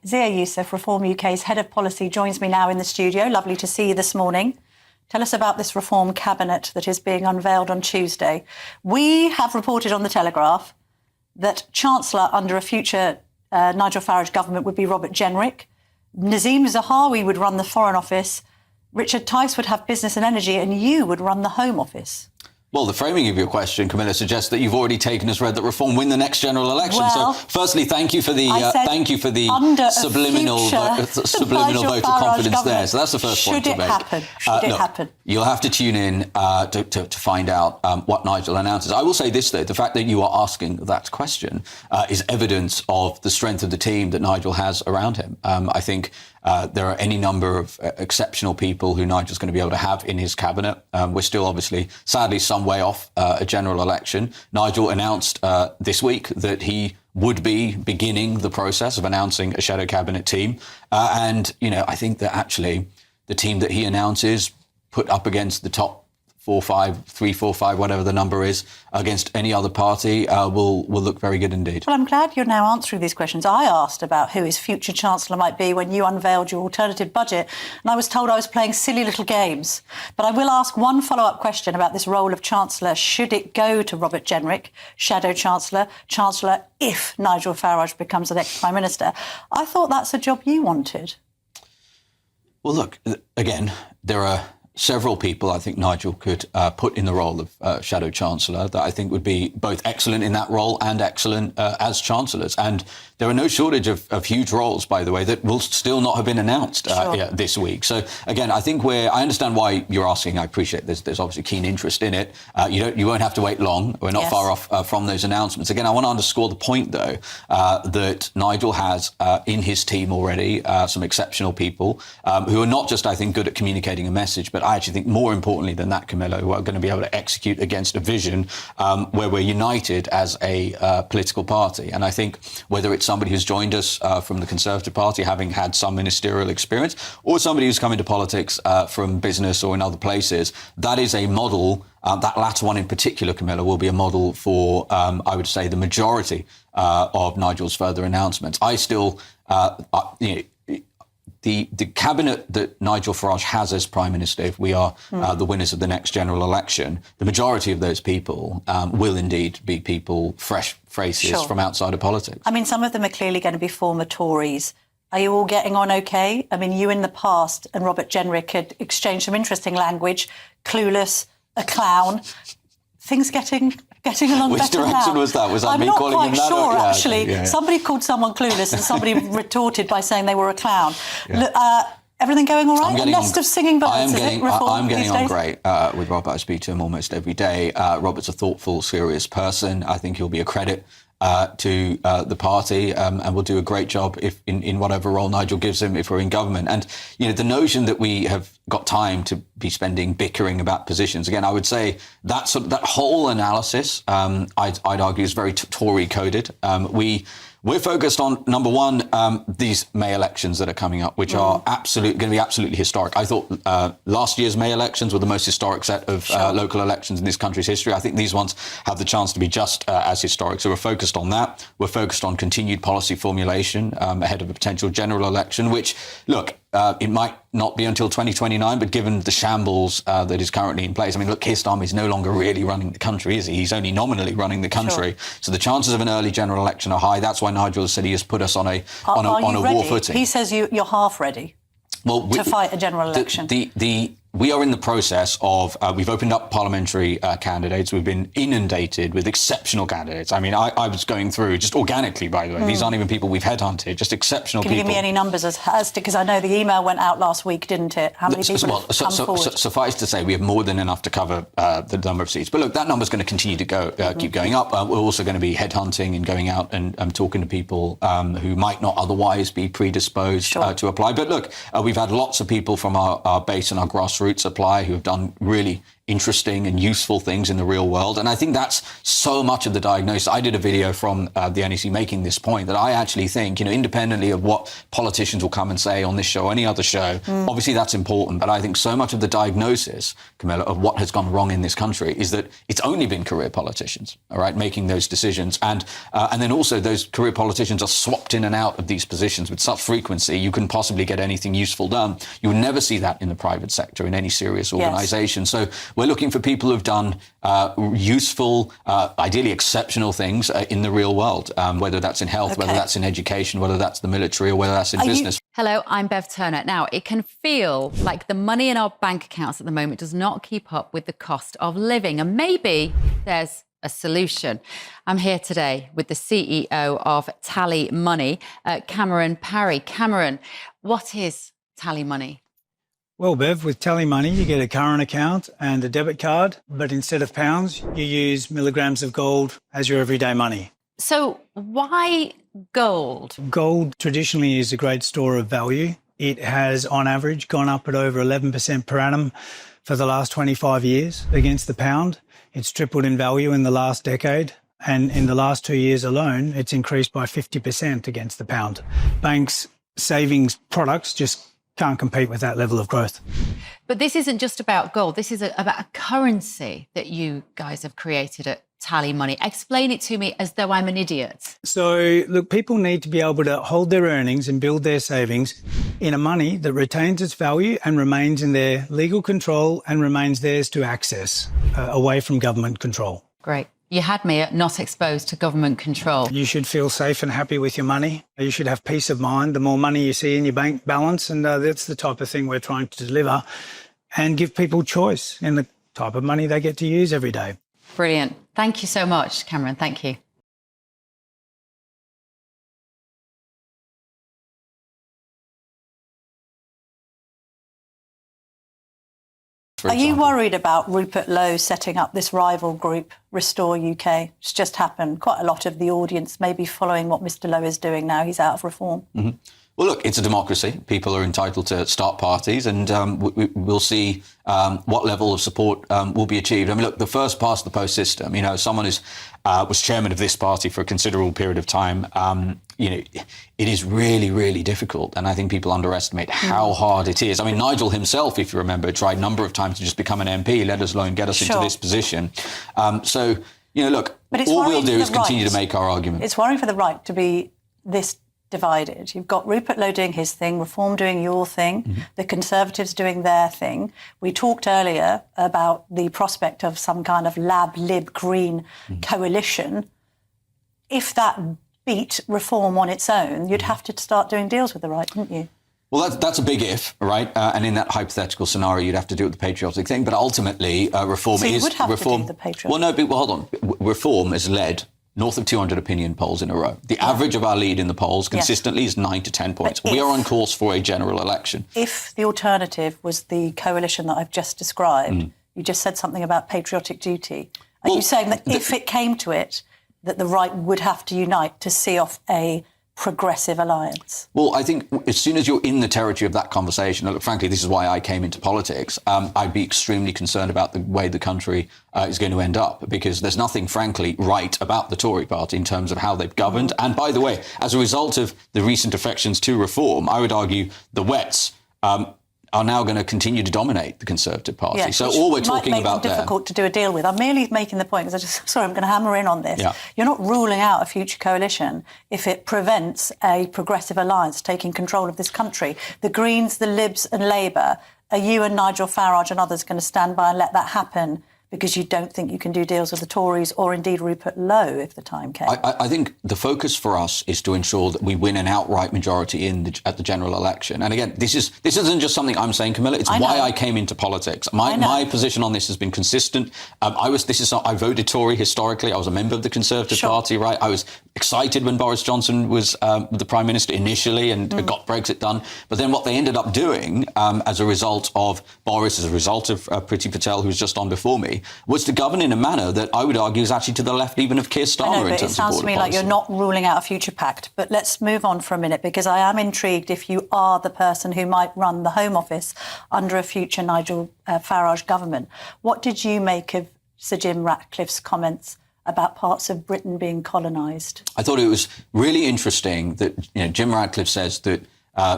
Zia Yusuf, Reform UK's Head of Policy, joins me now in the studio. Lovely to see you this morning. Tell us about this Reform Cabinet that is being unveiled on Tuesday. We have reported on The Telegraph that Chancellor under a future Nigel Farage government would be Robert Jenrick. Nazim Zahawi would run the Foreign Office. Richard Tice would have Business and Energy, and you would run the Home Office. Well, the framing of your question, Camilla, suggests that you've already taken as read that Reform win the next general election. Well, so, firstly, thank you for the subliminal vote of confidence there. So that's the first point to make. Should it happen? You'll have to tune in to find out what Nigel announces. I will say this, though: the fact that you are asking that question is evidence of the strength of the team that Nigel has around him. I think there are any number of exceptional people who Nigel's going to be able to have in his cabinet. We're still, obviously, sadly, some way off a general election. Nigel announced this week that he would be beginning the process of announcing a shadow cabinet team. And, you know, I think that actually the team that he announces put up against the top 3, 4, 5, whatever the number is, against any other party will look very good indeed. Well, I'm glad you're now answering these questions. I asked about who his future Chancellor might be when you unveiled your alternative budget, and I was told I was playing silly little games. But I will ask one follow-up question about this role of Chancellor. Should it go to Robert Jenrick, Shadow Chancellor, if Nigel Farage becomes the next Prime Minister? I thought that's a job you wanted. Well, look, again, there are several people I think Nigel could put in the role of Shadow Chancellor that I think would be both excellent in that role and excellent as Chancellors. And there are no shortage of huge roles, by the way, that will still not have been announced this week. So, again, I think I understand why you're asking. I appreciate there's obviously keen interest in it. You won't have to wait long. We're not far off from those announcements. Again, I want to underscore the point, though, that Nigel has in his team already some exceptional people who are not just, I think, good at communicating a message, but I actually think more importantly than that, Camilla, who are going to be able to execute against a vision where we're united as a political party. And I think whether it's somebody who's joined us from the Conservative Party, having had some ministerial experience, or somebody who's come into politics from business or in other places, that is a model. That latter one in particular, Camilla, will be a model for, I would say, the majority of Nigel's further announcements. I still, the cabinet that Nigel Farage has as Prime Minister, if we are the winners of the next general election, the majority of those people will indeed be people, fresh faces from outside of politics. I mean, some of them are clearly going to be former Tories. Are you all getting on OK? I mean, you in the past and Robert Jenrick had exchanged some interesting language, clueless, a clown. Things getting along Which better now. Which direction was that? Was that I'm me not calling quite him that? sure, actually. Yeah. Somebody called someone clueless and somebody retorted by saying they were a clown. Look, everything going all right? A nest of singing birds, I'm getting on great with Robert. I speak to him almost every day. Robert's a thoughtful, serious person. I think he'll be a credit to the party and will do a great job in whatever role Nigel gives him if we're in government. And, you know, the notion that we have got time to be spending bickering about positions, again, I would say that whole analysis, I'd argue, is very Tory-coded. We're focused on, number one, these May elections that are coming up, which are going to be absolutely historic. I thought last year's May elections were the most historic set of local elections in this country's history. I think these ones have the chance to be just as historic. So we're focused on that. We're focused on continued policy formulation ahead of a potential general election, which, look, it might not be until 2029, but given the shambles that is currently in place, I mean, look, Keir Starmer is no longer really running the country, is he? He's only nominally running the country. So the chances of an early general election are high. That's why Nigel has said he has put us on a war footing. He says you're half ready to fight a general election. We are in the process of, we've opened up parliamentary candidates. We've been inundated with exceptional candidates. I mean, I was going through, just organically, by the way, these aren't even people we've headhunted, just exceptional people. Can you give me any numbers because I know the email went out last week, didn't it? How many people have come forward? Suffice to say, we have more than enough to cover the number of seats. But look, that number's going to continue to keep going up. We're also going to be headhunting and going out and talking to people who might not otherwise be predisposed to apply. But look, we've had lots of people from our base and our grassroots apply who have done really interesting and useful things in the real world. And I think that's so much of the diagnosis. I did a video from the NEC making this point that I actually think, independently of what politicians will come and say on this show or any other show, obviously that's important. But I think so much of the diagnosis, Camilla, of what has gone wrong in this country is that it's only been career politicians, all right, making those decisions. And then also those career politicians are swapped in and out of these positions with such frequency, you couldn't possibly get anything useful done. You would never see that in the private sector in any serious organisation. Yes. So we're looking for people who've done useful, ideally exceptional things in the real world, whether that's in health, whether that's in education, whether that's the military, or whether that's in business. Hello, I'm Bev Turner. Now, it can feel like the money in our bank accounts at the moment does not keep up with the cost of living. And maybe there's a solution. I'm here today with the CEO of TallyMoney, Cameron Parry. Cameron, what is TallyMoney? Well, Bev, with TallyMoney, you get a current account and a debit card, but instead of pounds, you use milligrams of gold as your everyday money. So why gold? Gold traditionally is a great store of value. It has, on average, gone up at over 11% per annum for the last 25 years against the pound. It's tripled in value in the last decade. And in the last 2 years alone, it's increased by 50% against the pound. Banks' savings products just can't compete with that level of growth. But this isn't just about gold. This is about a currency that you guys have created at TallyMoney. Explain it to me as though I'm an idiot. So, look, people need to be able to hold their earnings and build their savings in a money that retains its value and remains in their legal control and remains theirs to access, away from government control. Great. You had me at not exposed to government control. You should feel safe and happy with your money. You should have peace of mind the more money you see in your bank balance. And that's the type of thing we're trying to deliver and give people choice in the type of money they get to use every day. Brilliant. Thank you so much, Cameron. Thank you. Are you worried about Rupert Lowe setting up this rival group, Restore UK? It's just happened. Quite a lot of the audience may be following what Mr Lowe is doing now. He's out of reform. Mm-hmm. Well, look, it's a democracy. People are entitled to start parties, and we'll see what level of support will be achieved. I mean, look, the first past the post system, someone who was chairman of this party for a considerable period of time, it is really, really difficult. And I think people underestimate how hard it is. I mean, Nigel himself, if you remember, tried a number of times to just become an MP, let alone get us into this position. Look, all we'll do is continue to make our argument. It's worrying for the right to be this divided. You've got Rupert Lowe doing his thing, Reform doing your thing, the Conservatives doing their thing. We talked earlier about the prospect of some kind of lib green coalition. If that beat Reform on its own, you'd have to start doing deals with the right, wouldn't you? Well, that's a big if, right? And in that hypothetical scenario, you'd have to do it the patriotic thing. But ultimately, Reform so you is... would have reform, to do the patriotic. Well, no, hold on. Reform is led north of 200 opinion polls in a row. The average of our lead in the polls consistently is 9 to 10 points. We are on course for a general election. If the alternative was the coalition that I've just described, you just said something about patriotic duty. Are you saying that if it came to it, that the right would have to unite to see off a progressive alliance? Well, I think as soon as you're in the territory of that conversation, look, frankly, this is why I came into politics, I'd be extremely concerned about the way the country is going to end up, because there's nothing, frankly, right about the Tory party in terms of how they've governed. And by the way, as a result of the recent defections to Reform, I would argue the Wets are now going to continue to dominate the Conservative Party. Yeah, so all we're talking about there... difficult to do a deal with. I'm merely making the point, because I'm going to hammer in on this. Yeah. You're not ruling out a future coalition if it prevents a progressive alliance taking control of this country. The Greens, the Libs and Labour, are you and Nigel Farage and others going to stand by and let that happen because you don't think you can do deals with the Tories or indeed Rupert Lowe if the time came? I think the focus for us is to ensure that we win an outright majority at the general election. And again, this isn't just something I'm saying, Camilla. It's why I came into politics. My position on this has been consistent. I voted Tory historically. I was a member of the Conservative Party, right? I was excited when Boris Johnson was the Prime Minister initially and got Brexit done. But then what they ended up doing as a result of Boris, as a result of Priti Patel, who was just on before me, Germany, was to govern in a manner that I would argue is actually to the left even of Keir Starmer in terms of border policy. It sounds to me like you're not ruling out a future pact. But let's move on for a minute, because I am intrigued if you are the person who might run the Home Office under a future Nigel Farage government. What did you make of Sir Jim Ratcliffe's comments about parts of Britain being colonised? I thought it was really interesting that Jim Ratcliffe says that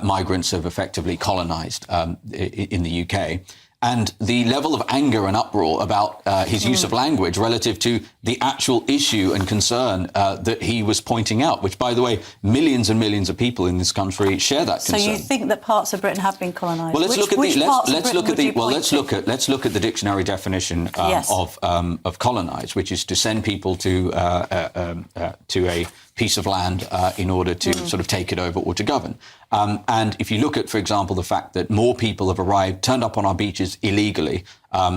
migrants have effectively colonised in the UK. And the level of anger and uproar about his use of language relative to the actual issue and concern that he was pointing out, which, by the way, millions and millions of people in this country share that concern. So you think that parts of Britain have been colonised? Well, let's look at the dictionary definition of colonise, which is to send people to a piece of land in order to sort of take it over or to govern. And if you look at, for example, the fact that more people have turned up on our beaches illegally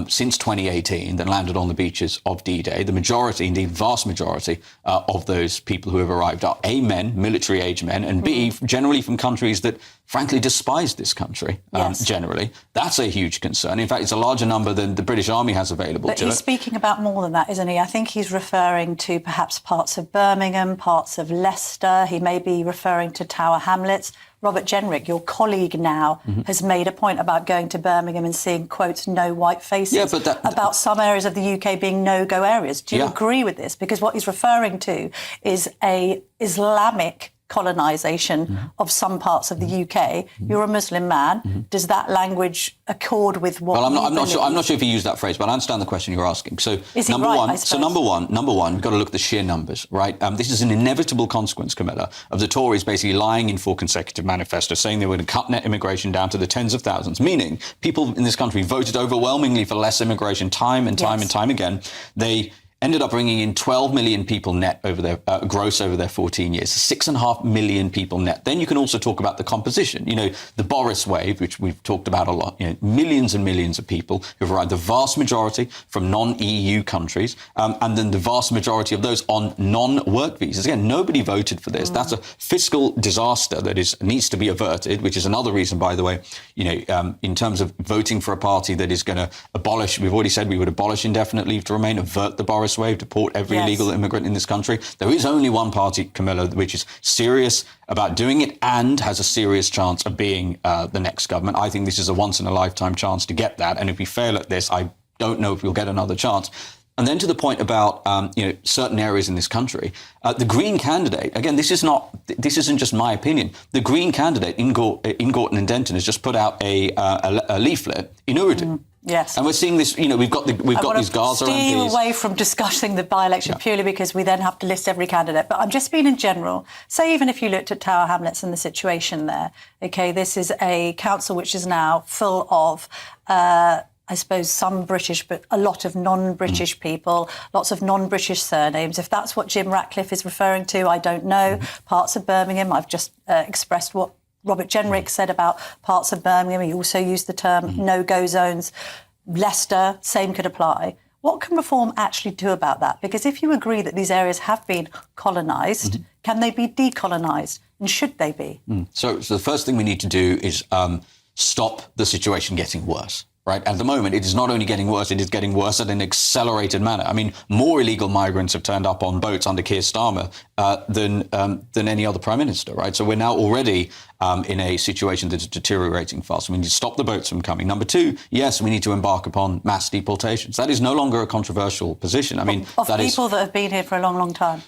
since 2018 than landed on the beaches of D-Day, the majority, indeed vast majority of those people who have arrived are A, men, military-age men, and B, generally from countries that frankly despise this country, generally. That's a huge concern. In fact, it's a larger number than the British Army has available to it. But he's speaking about more than that, isn't he? I think he's referring to perhaps parts of Birmingham, parts of Leicester. He may be referring to Tower Hamlets. Robert Jenrick, your colleague now, has made a point about going to Birmingham and seeing, quotes, no white faces, about some areas of the UK being no-go areas. Do you agree with this? Because what he's referring to is a Islamic colonisation of some parts of the UK. You're a Muslim man. Does that language accord with what? Well, I'm not sure if he used that phrase, but I understand the question you're asking. So number one, we've got to look at the sheer numbers, right? This is an inevitable consequence, Camilla, of the Tories basically lying in 4 consecutive manifestos, saying they were going to cut net immigration down to the tens of thousands, meaning people in this country voted overwhelmingly for less immigration time and time again. They ended up bringing in 12 million people net over their gross over their 14 years, 6.5 million people net. Then you can also talk about the composition. The Boris wave, which we've talked about a lot. Millions and millions of people who've arrived, the vast majority from non-EU countries, and then the vast majority of those on non-work visas. Again, nobody voted for this. That's a fiscal disaster that needs to be averted, which is another reason, by the way, in terms of voting for a party that is going to abolish, we've already said we would abolish indefinite leave to remain, avert the Boris wave, deport every illegal immigrant in this country. There is only one party, Camilla, which is serious about doing it and has a serious chance of being the next government. I think this is a once-in-a-lifetime chance to get that. And if we fail at this, I don't know if we'll get another chance. And then to the point about certain areas in this country, the Green candidate, again, this isn't just my opinion. The Green candidate in Gorton and Denton has just put out a leaflet in Urdu. Yes. And we're seeing this, we've got these Gaza MPs. I want to steer away from discussing the by-election purely because we then have to list every candidate. But I'm just being in general. Say even if you looked at Tower Hamlets and the situation there, OK, this is a council which is now full of, I suppose, some British, but a lot of non-British people, lots of non-British surnames. If that's what Jim Ratcliffe is referring to, I don't know. Parts of Birmingham, I've just expressed what Robert Jenrick said about parts of Birmingham. He also used the term no-go zones. Leicester, same could apply. What can reform actually do about that? Because if you agree that these areas have been colonised, can they be decolonised? And should they be? So the first thing we need to do is stop the situation getting worse. Right. At the moment, it is not only getting worse, it is getting worse at an accelerated manner. I mean, more illegal migrants have turned up on boats under Keir Starmer than any other prime minister. Right. So we're now already in a situation that is deteriorating fast. We need to stop the boats from coming. Number two, yes, we need to embark upon mass deportations. That is no longer a controversial position. I mean, of people that have been here for a long, long time.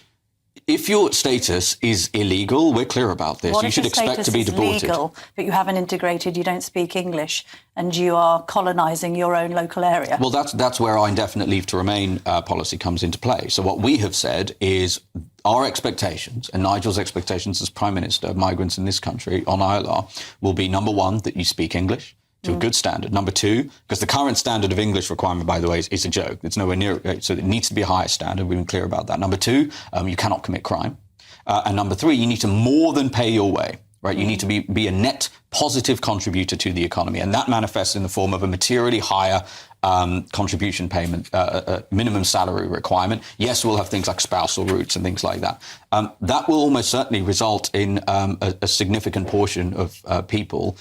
If your status is illegal, we're clear about this. You should expect to be deported. Legal, but you haven't integrated, you don't speak English, and you are colonising your own local area. Well, that's where our indefinite leave to remain policy comes into play. So what we have said is our expectations, and Nigel's expectations as Prime Minister of migrants in this country on ILR, will be, number one, that you speak English to a good standard. Number two, because the current standard of English requirement, by the way, is a joke. It's nowhere near, so it needs to be a higher standard. We've been clear about that. Number two, you cannot commit crime. And number three, you need to more than pay your way, right? You need to be a net positive contributor to the economy. And that manifests in the form of a materially higher contribution payment, minimum salary requirement. Yes, we'll have things like spousal routes and things like that. That will almost certainly result in a significant portion of people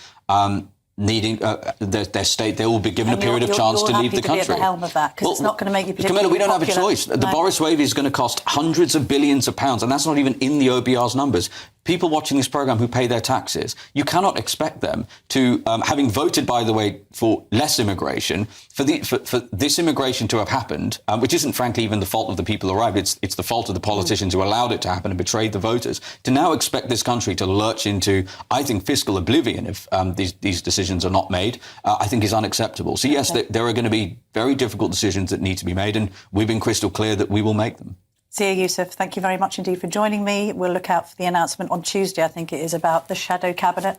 needing their state, they will be given a period of chance to leave the country. You're happy to be at the helm of that, because it's not going to make you particularly Camilla, we don't have a popular. choice. The Boris waiver is going to cost hundreds of billions of pounds, and that's not even in the OBR's numbers. People watching this programme who pay their taxes, you cannot expect them to, having voted, by the way, for less immigration, for this immigration to have happened, which isn't, frankly, even the fault of the people who arrived. It's the fault of the politicians who allowed it to happen and betrayed the voters. To now expect this country to lurch into, I think, fiscal oblivion if these decisions are not made, I think is unacceptable. So, yes, there are going to be very difficult decisions that need to be made, and we've been crystal clear that we will make them. Zia Yusuf, thank you very much indeed for joining me. We'll look out for the announcement on Tuesday, I think it is, about the shadow cabinet.